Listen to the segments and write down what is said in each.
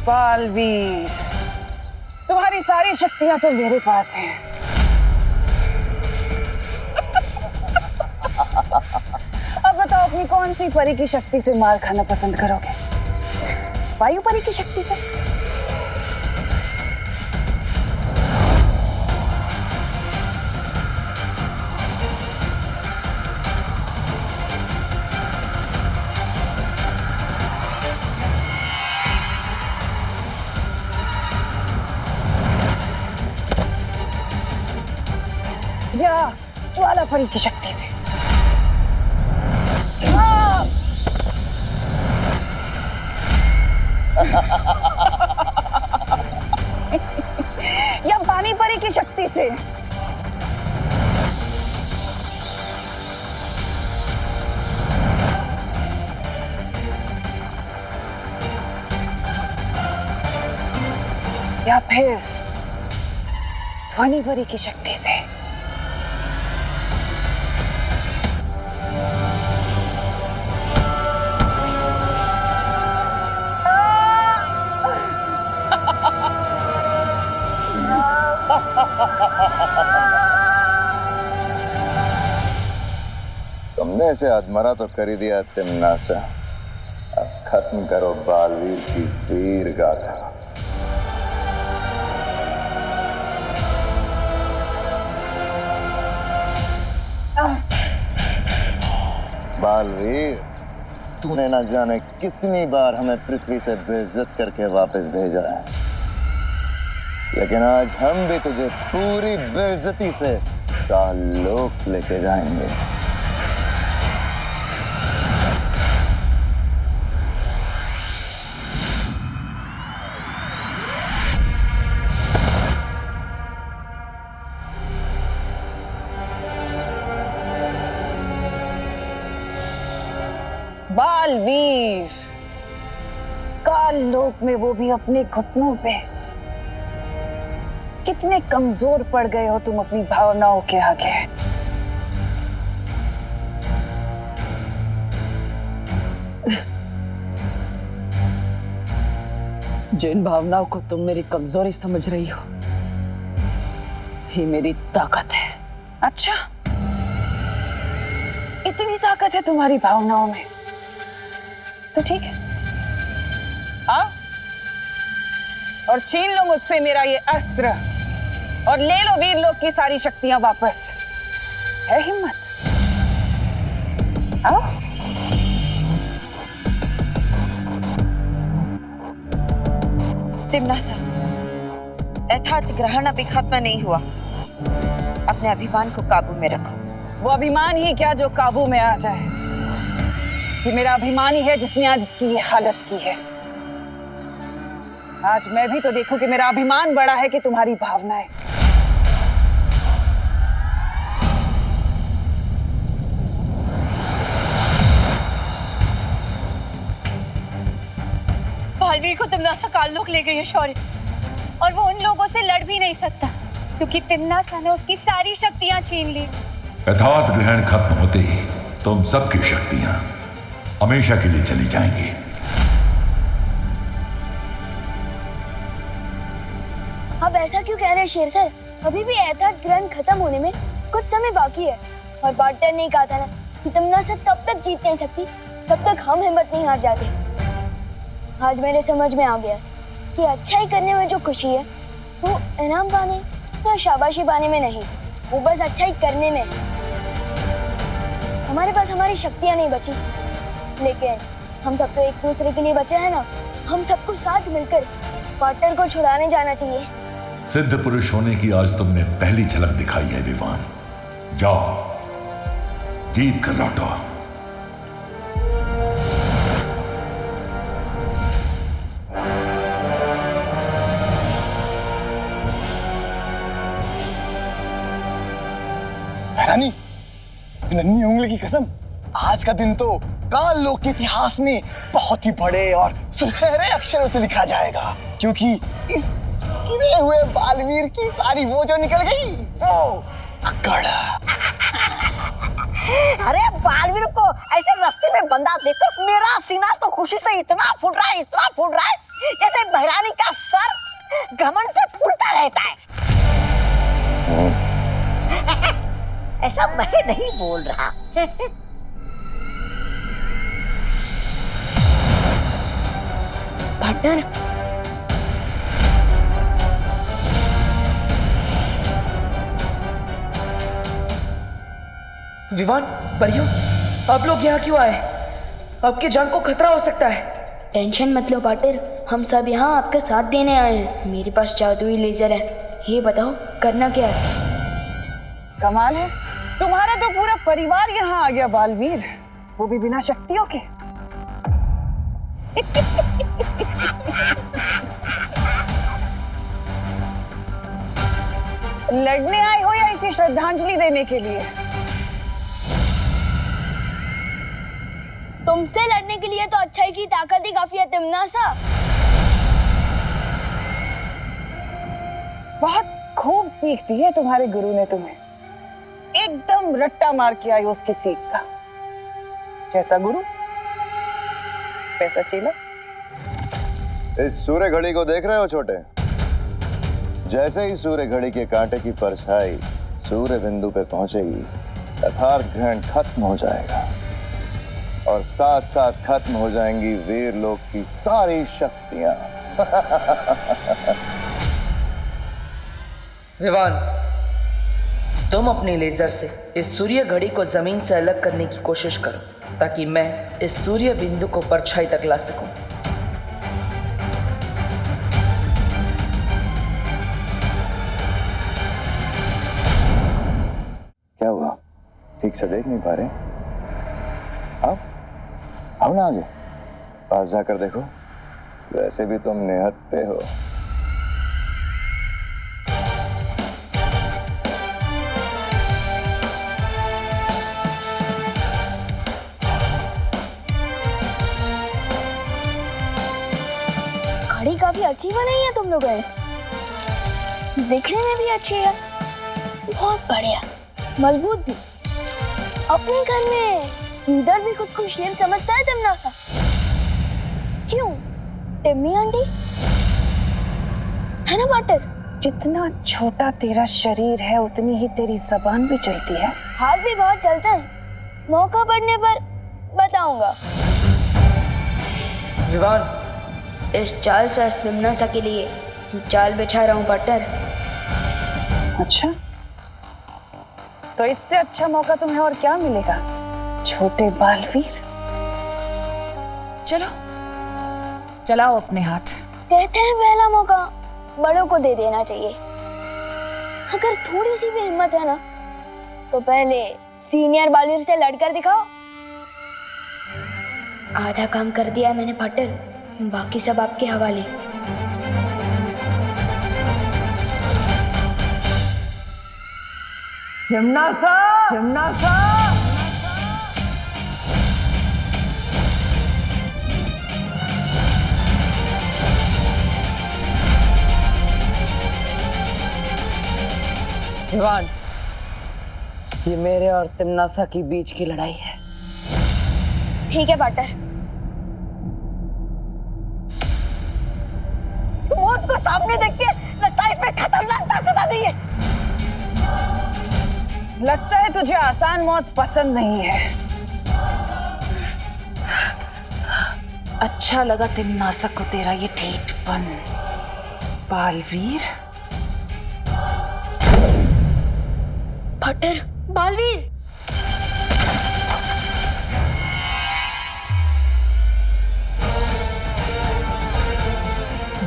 बालवीर, तुम्हारी सारी शक्तियां तो मेरे पास हैं। अब बताओ अपनी कौन सी परी की शक्ति से मार खाना पसंद करोगे? वायु परी की शक्ति से? या ज्वाला परी की शक्ति से? या पानी परी की शक्ति से? या फिर ध्वनि परी की शक्ति से? तुमने इसे अधमरा तो कर ही दिया तिम्नासा। अब खत्म करो बालवीर की वीर गाथा। बालवीर, तूने ना जाने कितनी बार हमें पृथ्वी से बेइज्जत करके वापस भेजा है, लेकिन आज हम भी तुझे पूरी बेइज्जती से कालोक लेके जाएंगे। बालवीर, काल लोक में वो भी अपने घुटनों पे। कितने कमजोर पड़ गए हो तुम अपनी भावनाओं के आगे। जिन भावनाओं को तुम मेरी कमजोरी समझ रही हो, ये मेरी ताकत है। अच्छा, इतनी ताकत है तुम्हारी भावनाओं में, तो ठीक है, आओ और छीन लो मुझसे मेरा ये अस्त्र और ले लो वीर लोक की सारी शक्तियां वापस। है हिम्मत? आओ। तिम्नासा, यथार्थ ग्रहण अभी खत्म नहीं हुआ। अपने अभिमान को काबू में रखो। वो अभिमान ही क्या जो काबू में आ जाए। ये मेरा अभिमान ही है जिसने आज इसकी ये हालत की है। आज मैं भी तो देखूं कि मेरा अभिमान बड़ा है कि तुम्हारी भावनाएं। बालवीर को तिम्नासा काललोक ले गई है शौर्य, और वो उन लोगों से लड़ भी नहीं सकता क्योंकि तिम्नासा ने उसकी सारी शक्तियां छीन ली। यथार्थ ग्रहण खत्म होते ही तुम सबकी शक्तियां हमेशा के लिए चली जाएंगी। आप ऐसा क्यों कह रहे हैं शेर सर? अभी भी यथार्थ ग्रहण खत्म होने में कुछ समय बाकी है, और पार्टनर ने कहा था ना कि तिम्नासा तब तक जीत नहीं सकती जब तक हम हिम्मत नहीं हार जाते। आज मेरे समझ में आ गया कि अच्छाई करने में जो खुशी है वो इनाम पाने या शाबाशी पाने में नहीं, वो बस अच्छाई करने में है। हमारे पास हमारी शक्तियां नहीं बची, लेकिन हम सब तो एक दूसरे के लिए बचे हैं ना। हम सबको साथ मिलकर पार्टनर को छुड़ाने जाना चाहिए। सिद्ध पुरुष होने की आज तुमने पहली झलक दिखाई है विवान। जाओ, जीत कर लौटो। रानी, नन्ही उंगली की कसम, आज का दिन तो काल लोक के इतिहास में बहुत ही बड़े और सुनहरे अक्षरों से लिखा जाएगा, क्योंकि इस गिरे हुए बालवीर की सारी वो जो निकल गई वो अकड़। अरे बालवीर को ऐसे रास्ते में बंदा देखकर मेरा सीना तो खुशी से इतना फूल रहा है, इतना फूल रहा है, जैसे बहरानी का सर घमंड से फूलता रहता है। ऐसा मैं नहीं बोल रहा। पार्टनर, विवान, परियों, आप लोग यहाँ क्यों आए? आपकी जान को खतरा हो सकता है। टेंशन मत लो पार्टनर, हम सब यहाँ आपका साथ देने आए हैं। मेरे पास जादुई लेजर है, ये बताओ करना क्या है? कमाल है, तुम्हारा तो पूरा परिवार यहाँ आ गया बालवीर, वो भी बिना शक्तियों के। लड़ने आए हो या इसे श्रद्धांजलि देने के लिए? तुमसे लड़ने के लिए तो अच्छाई की ताकत ही काफी है तिमनासा। बहुत खूब सीख दी है तुम्हारे गुरु ने तुम्हें, एकदम रट्टा मार के आई उसकी सीख का। जैसा गुरु वैसा चेला। इस सूर्य घड़ी को देख रहे हो छोटे? जैसे ही सूर्य घड़ी के कांटे की परछाई सूर्य बिंदु पे पहुंचेगी, यथार्थ ग्रहण खत्म हो जाएगा और साथ साथ खत्म हो जाएंगी वीर लोक की सारी शक्तियां। विवान, तुम अपने लेजर से इस सूर्य घड़ी को जमीन से अलग करने की कोशिश करो, ताकि मैं इस सूर्य बिंदु को परछाई तक ला सकूं। क्या हुआ? ठीक से देख नहीं पा रहे? आओ ना आगे, पास जाकर देखो। वैसे भी तुम निहत्थे हो। घड़ी काफी अच्छी बनाई है तुम लोगों ने, दिखने में भी अच्छी है, बहुत बढ़िया, मजबूत भी। अपने घर में इधर भी खुद को शेर समझता है तिमनासा। क्यों? टिम्मी आंटी है ना पार्टनर? जितना छोटा तेरा शरीर है उतनी ही तेरी जबान भी चलती है। हाथ भी बहुत चलते हैं, मौका पड़ने पर बताऊंगा। विवान, इस चाल से तिमनासा के लिए जाल बिछा रहा हूँ पार्टनर। अच्छा, तो इससे अच्छा मौका तुम्हें और क्या मिलेगा छोटे बालवीर? चलो चलाओ अपने हाथ। कहते हैं पहला मौका बड़ों को दे देना चाहिए। अगर थोड़ी सी भी हिम्मत है ना, तो पहले सीनियर बालवीर से लड़कर दिखाओ। आधा काम कर दिया मैंने पार्टनर, बाकी सब आपके हवाले। तिमनासा, तिमनासा। विवान, ये मेरे और तिमनासा के बीच की लड़ाई है। ठीक है पार्टनर। मौत को सामने देख के लगता है इसमें खतरनाक ताकत आ गई है। लगता है तुझे आसान मौत पसंद नहीं है। अच्छा लगा तिमनासा को तेरा ये ढीठपन बालवीर। पार्टनर, बालवीर,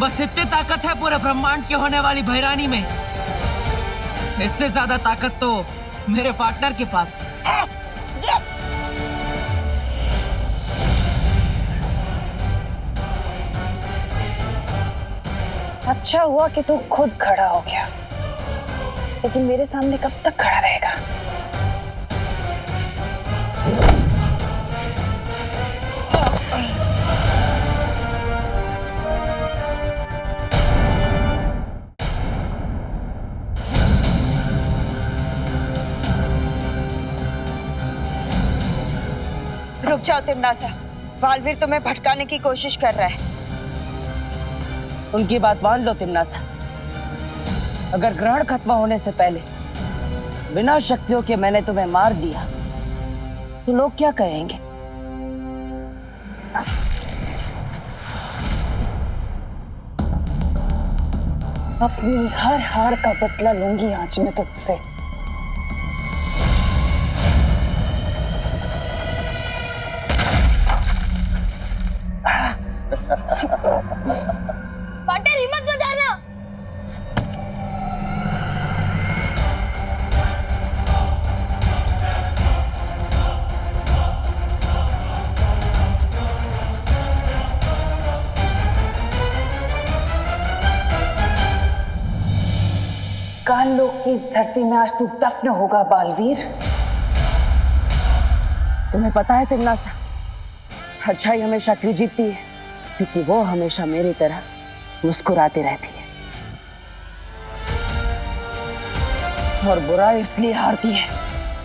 बस इतनी ताकत है पूरे ब्रह्मांड के होने वाली भैरानी में। इससे ज्यादा ताकत तो मेरे पार्टनर के पास है। अच्छा हुआ कि तू खुद खड़ा हो गया, लेकिन मेरे सामने कब तक खड़ा रहेगा? रुक जाओ तिमनासा, बालवीर तुम्हें भटकाने की कोशिश कर रहा है। उनकी बात मान लो तिमनासा। अगर ग्रहण खत्म होने से पहले बिना शक्तियों के मैंने तुम्हें मार दिया तो लोग क्या कहेंगे? अपनी हर हार का बदला लूंगी आज मैं तुझसे। पार्टनर हिम्मत मत हारना। काल लोक की इस धरती में आज तू दफन होगा बालवीर। तुम्हें पता है तिमनासा, अच्छाई हमेशा क्यों जीतती है? क्योंकि वो हमेशा मेरी तरह मुस्कुराती रहती है, और बुरा इसलिए हारती है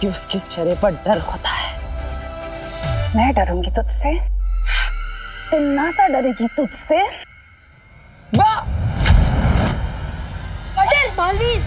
कि उसके चेहरे पर डर होता है। मैं डरूंगी तुझसे? तिमनासा डरेगी तुझसे? पार्टनर बालवीर,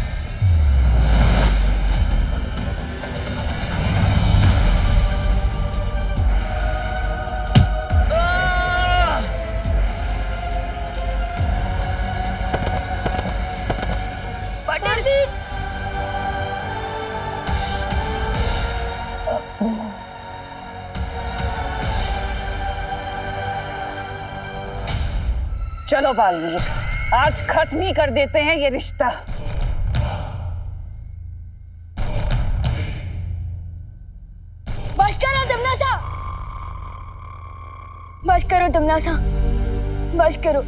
चलो बालवीर, आज खत्म ही कर देते हैं ये रिश्ता। बस करो तिमनासा, बस करो तिमनासा, बस करो।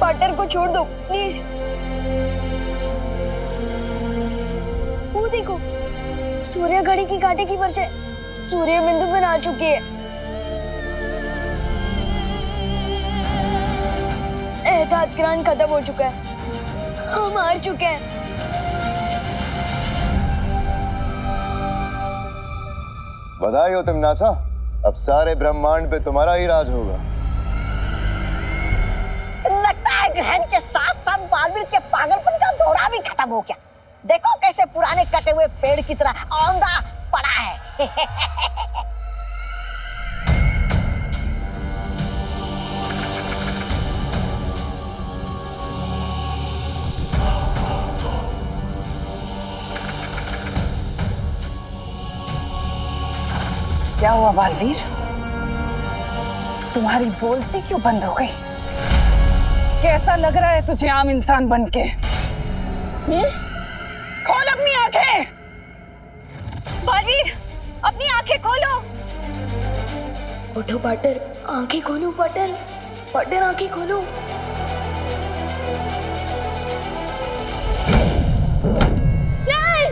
पार्टनर को छोड़ दो प्लीज। वो देखो, सूर्य घड़ी की कांटे की परछाई सूर्य बिंदु पर आ चुकी है। एहतियात ग्रहण खत्म हो चुका है, हम हार चुके हैं। बधाई हो तिमनासा, अब सारे ब्रह्मांड पे तुम्हारा ही राज होगा। लगता है ग्रहण के साथ साथ बालवीर के पागलपन का दौरा भी खत्म हो गया। देखो कैसे पुराने कटे हुए पेड़ की तरह औंधा पड़ा है। क्या हुआ बालवीर? तुम्हारी बोलती क्यों बंद हो गई? कैसा लग रहा है तुझे आम इंसान बनके? खोल अपनी आंखें। बालवीर, अपनी आंखें खोलो। उठो पार्टनर, आंखें खोलो पार्टनर, पार्टनर आंखें खोलो। नहीं!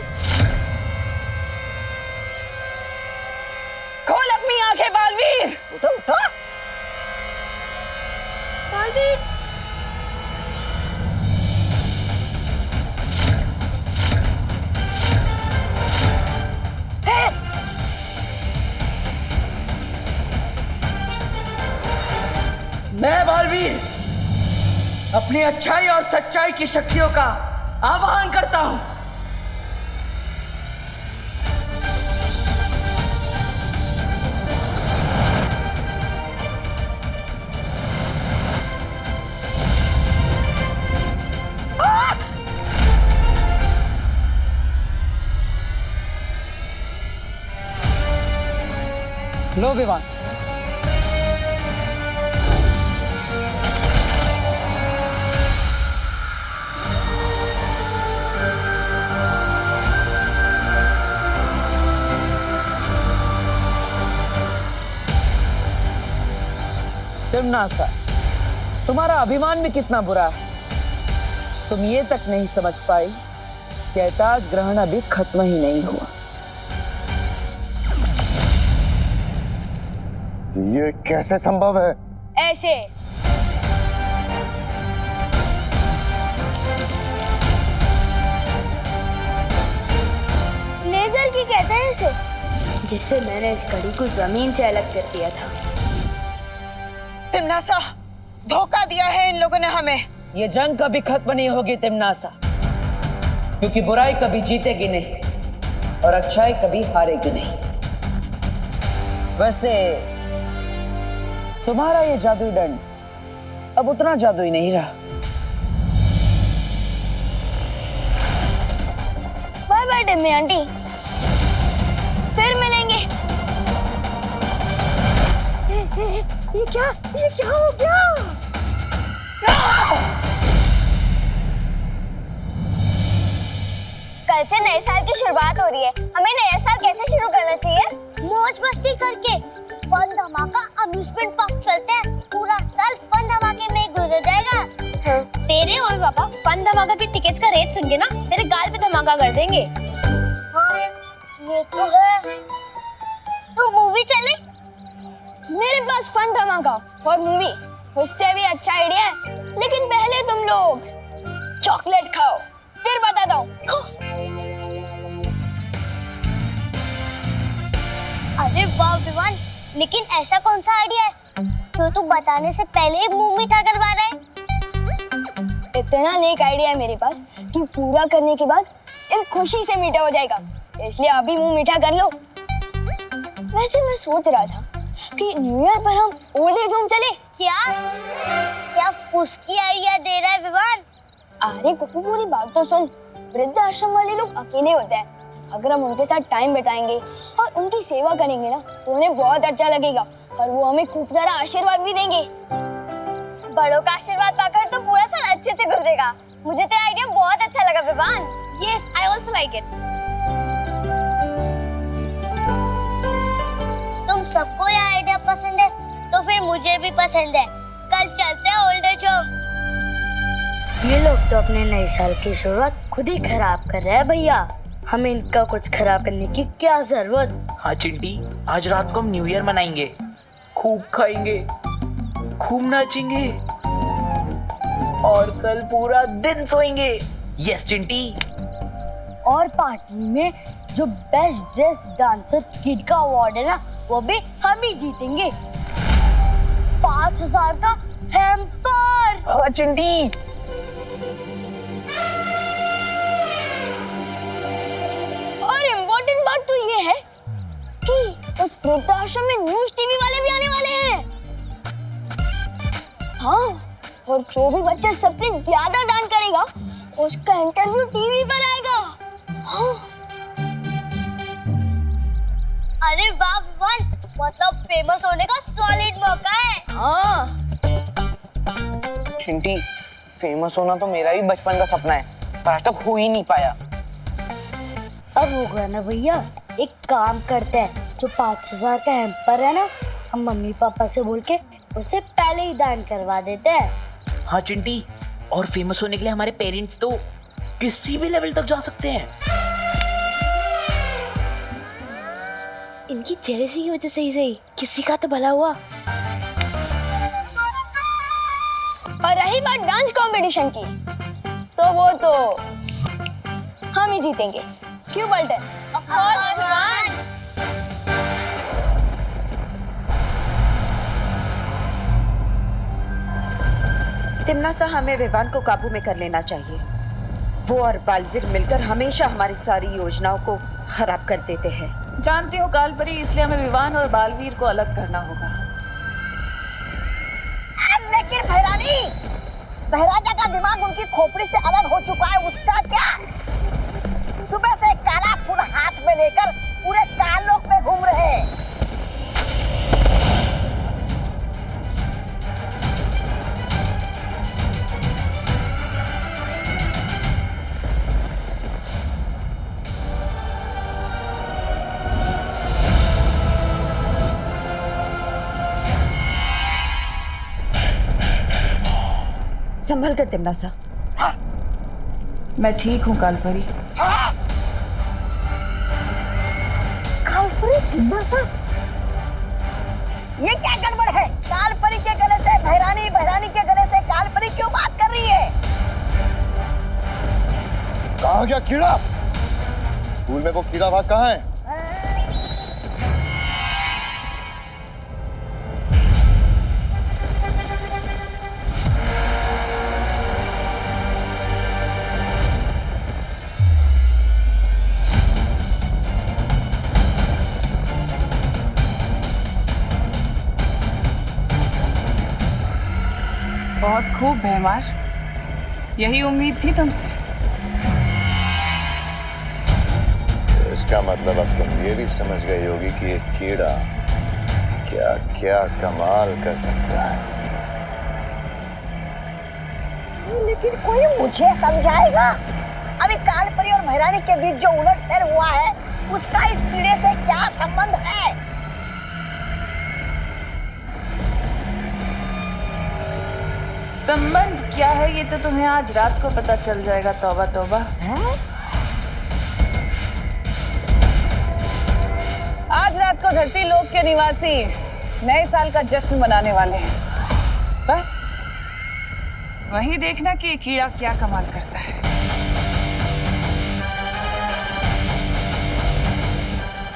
खोल अपनी आंखें बालवीर। उठो उठो। बालवीर, मैं बालवीर अपनी अच्छाई और सच्चाई की शक्तियों का आह्वान करता हूं। लो विवान, तिमनासा, तुम्हारा अभिमान भी कितना बुरा है। तुम ये तक नहीं समझ पाई कि एहतियात ग्रहण अभी खत्म ही नहीं हुआ। ये कैसे संभव है? ऐसे। लेजर की कहते हैं इसे। जिससे मैंने इस घड़ी को जमीन से अलग कर दिया था। तिमनासा, धोखा दिया है इन लोगों ने हमें। ये जंग कभी खत्म नहीं होगी तिमनासा, क्योंकि बुराई कभी जीतेगी नहीं और अच्छाई कभी हारेगी नहीं। वैसे तुम्हारा ये जादुई दंड अब उतना जादुई नहीं रहा। बाय बाय टिम्मी आंटी, फिर मिलेंगे। ये क्या हो गया? कल से नए साल की शुरुआत हो रही है, हमें नया साल कैसे शुरू करना चाहिए? मौज मस्ती करके। फन धमाका अम्यूजमेंट पार्क चलते हैं, पूरा साल फन धमाके में गुजर जाएगा। तेरे और पापा फन धमाका की टिकट्स का रेट सुन के ना तेरे गाल पे धमाका कर देंगे। हाँ, ये तो है। तो मूवी चले? मेरे पास फन धमाका और मूवी, उससे भी अच्छा आइडिया है। लेकिन पहले तुम लोग चॉकलेट खाओ, फिर बताता हूँ। अरे वाह विवान, लेकिन ऐसा कौन सा आइडिया है जो तू बताने से पहले ही मुंह मीठा करवा रहा है? इतना नेक आइडिया है मेरे पास कि पूरा करने के बाद दिल खुशी से मीठा हो जाएगा, इसलिए अभी मुंह मीठा कर लो। वैसे मैं सोच रहा था कि न्यू ईयर पर हम ओल्ड एज होम चले। क्या फुसकी आइडिया दे रहा है विवान? अरे कुकू, पूरी बात तो सुन। वृद्ध आश्रम वाले लोग अकेले होते हैं, अगर हम उनके साथ टाइम बिताएंगे और उनकी सेवा करेंगे ना तो उन्हें बहुत अच्छा लगेगा और वो हमें खूब सारा आशीर्वाद भी देंगे। बड़ों का आशीर्वाद पाकर तो पूरा साल अच्छे से गुजरेगा। मुझे तेरा आइडिया बहुत अच्छा लगा Vivaan. Yes, I also like it. तुम सबको ये आइडिया पसंद है तो फिर मुझे भी पसंद है। कल चलते हैं ओल्ड एज होम। ये लोग तो अपने नए साल की शुरुआत खुद ही खराब कर रहे हैं भैया, हमें इनका कुछ खराब करने की क्या जरूरत। हाँ चिंटी, आज रात को हम न्यू ईयर मनाएंगे, खूब खाएंगे, खूब नाचेंगे और कल पूरा दिन सोएंगे। यस चिंटी। और पार्टी में जो बेस्ट ड्रेस डांसर किड का अवार्ड है ना, वो भी हम ही जीतेंगे। 5000 का हैम्पर। हाँ चिंटी। और इम्पोर्टेंट बात तो ये है कि उस वृद्धाश्रम में न्यूज टीवी वाले भी आने वाले हैं। हाँ, और जो भी बच्चा सबसे ज्यादा दान करेगा उसका इंटरव्यू टीवी पर आएगा। हाँ। अरे वाह विवान, मतलब फेमस होने का सॉलिड मौका है। हाँ। चिंटी, फेमस होना तो मेरा भी बचपन का सपना है, पर आज तक हो ही नहीं पाया। अब होगा ना भैया, एक काम करते हैं, जो 5000 का हैम्पर है ना, हम मम्मी पापा से बोल के उसे पहले ही दान करवा देते हैं। हाँ चिंटी, और फेमस होने के लिए हमारे पेरेंट्स तो किसी भी लेवल तक जा सकते हैं। इनकी जेलसी की वजह से ही किसी का तो भला हुआ। और रही बात डांस कंपटीशन की, तो वो तो हम ही जीतेंगे। क्यों बल्टन? Of course Vivaan. तिमनासा, हमें विवान को काबू में कर लेना चाहिए। वो और बालवीर मिलकर हमेशा हमारी सारी योजनाओं को खराब कर देते हैं। जानती हूँ कालपरी, इसलिए हमें विवान और बालवीर को अलग करना होगा। लेकिन भैरानी, बहराजा का दिमाग उनकी खोपड़ी से अलग हो चुका है, उसका क्या? सुबह से काला फूल हाथ में लेकर पूरे कालोक में घूम रहे हैं। संभल कर तिमनासा। मैं ठीक हूँ कालपरी। कालपरी? तिमनासा? ये क्या गड़बड़ है? कालपरी के गले से भैरानी, भैरानी के गले से कालपरी क्यों बात कर रही है? कहाँ गया कीड़ा? स्कूल में वो कीड़ा भाग कहाँ है? बहुत खूब भैमार, यही उम्मीद थी तुमसे। तो इसका मतलब अब तुम ये भी समझ गई होगी कि एक कीड़ा क्या क्या कमाल कर सकता है। लेकिन कोई मुझे समझाएगा? अभी कालपरी और भैरानी के बीच जो उलटफेर हुआ है उसका इस कीड़े से क्या संबंध है? संबंध क्या है ये तो तुम्हें आज रात को पता चल जाएगा। तौबा तौबा। आज रात को धरती लोक के निवासी नए साल का जश्न मनाने वाले हैं। बस वही देखना कि ये कीड़ा क्या कमाल करता है।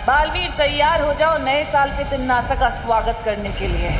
बालवीर तैयार हो जाओ नए साल पे तिमनासा का स्वागत करने के लिए।